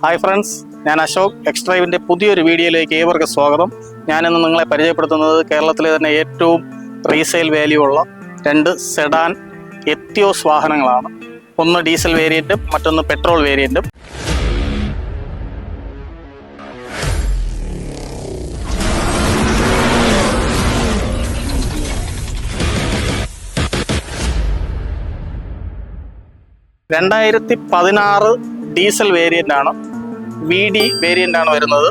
Hi friends, ഞാൻ അശോക്. എക്സ്ട്രൈവിൻ്റെ പുതിയൊരു വീഡിയോയിലേക്ക് ഏവർക്കും സ്വാഗതം. ഞാനിന്ന് നിങ്ങളെ പരിചയപ്പെടുത്തുന്നത് കേരളത്തിലെ തന്നെ ഏറ്റവും റീസെയിൽ വാല്യൂ ഉള്ള രണ്ട് സെഡാൻ എത്തിയോസ് വാഹനങ്ങളാണ്. ഒന്ന് ഡീസൽ വേരിയൻറ്റും മറ്റൊന്ന് പെട്രോൾ വേരിയൻറ്റും. (2016) ഡീസൽ വേരിയൻ്റാണ്, VD വേരിയൻ്റാണ് വരുന്നത്.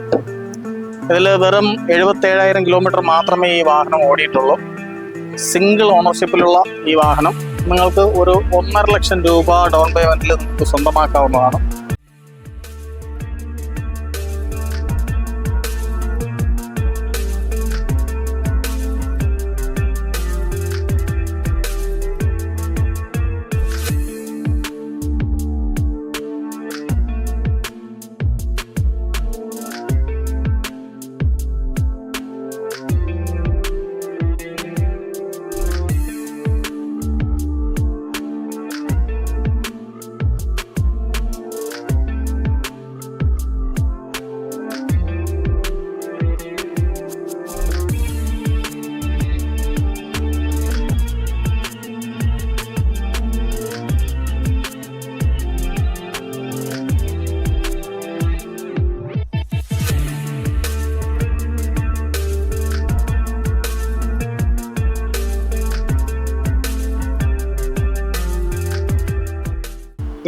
ഇതിൽ വെറും 77,000 കിലോമീറ്റർ മാത്രമേ ഈ വാഹനം ഓടിയിട്ടുള്ളൂ. സിംഗിൾ ഓണർഷിപ്പിലുള്ള ഈ വാഹനം നിങ്ങൾക്ക് ഒരു 1.5 ലക്ഷം രൂപ ഡൗൺ പേയ്മെൻറ്റിൽ നിങ്ങൾക്ക് സ്വന്തമാക്കാവുന്നതാണ്.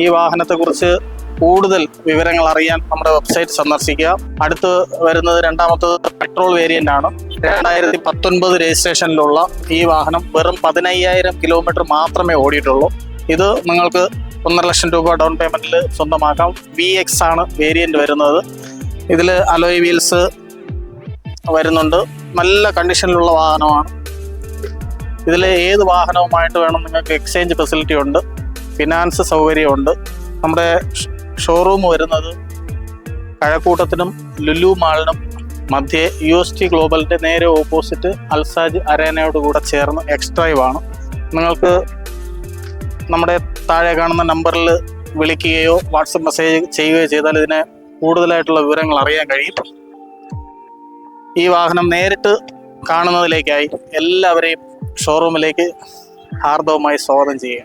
ഈ വാഹനത്തെക്കുറിച്ച് കൂടുതൽ വിവരങ്ങൾ അറിയാൻ നമ്മുടെ വെബ്സൈറ്റ് സന്ദർശിക്കുക. അടുത്ത് വരുന്നത് രണ്ടാമത്തത് പെട്രോൾ വേരിയൻ്റ് ആണ്. 2019 രജിസ്ട്രേഷനിലുള്ള ഈ വാഹനം വെറും 15,000 കിലോമീറ്റർ മാത്രമേ ഓടിയിട്ടുള്ളൂ. ഇത് നിങ്ങൾക്ക് 1.5 ലക്ഷം രൂപ ഡൗൺ പേയ്മെൻറ്റിൽ സ്വന്തമാക്കാം. VX ആണ് വേരിയൻ്റ് വരുന്നത്. ഇതിൽ അലോയ് വീൽസ് വരുന്നുണ്ട്. നല്ല കണ്ടീഷനിലുള്ള വാഹനമാണ്. ഇതിൽ ഏത് വാഹനവുമായിട്ട് വേണം നിങ്ങൾക്ക് എക്സ്ചേഞ്ച് ഫെസിലിറ്റി ഉണ്ട്, ഫിനാൻസ് സൗകര്യമുണ്ട്. നമ്മുടെ ഷോറൂം വരുന്നത് കഴക്കൂട്ടത്തിനും ലുലു മാളിനും മധ്യേ UST ഗ്ലോബലിൻ്റെ നേരെ ഓപ്പോസിറ്റ് അൽസാജ് അരേനയോട് കൂടെ ചേർന്ന് എക്സ്ട്രൈവ് ആണ്. നിങ്ങൾക്ക് നമ്മുടെ താഴെ കാണുന്ന നമ്പറിൽ വിളിക്കുകയോ വാട്സപ്പ് മെസ്സേജ് ചെയ്യുകയോ ചെയ്താൽ ഇതിനെ കൂടുതലായിട്ടുള്ള വിവരങ്ങൾ അറിയാൻ കഴിയും. ഈ വാഹനം നേരിട്ട് കാണുന്നതിലേക്കായി എല്ലാവരെയും ഷോറൂമിലേക്ക് ഹാർദവമായി സ്വാഗതം ചെയ്യുക.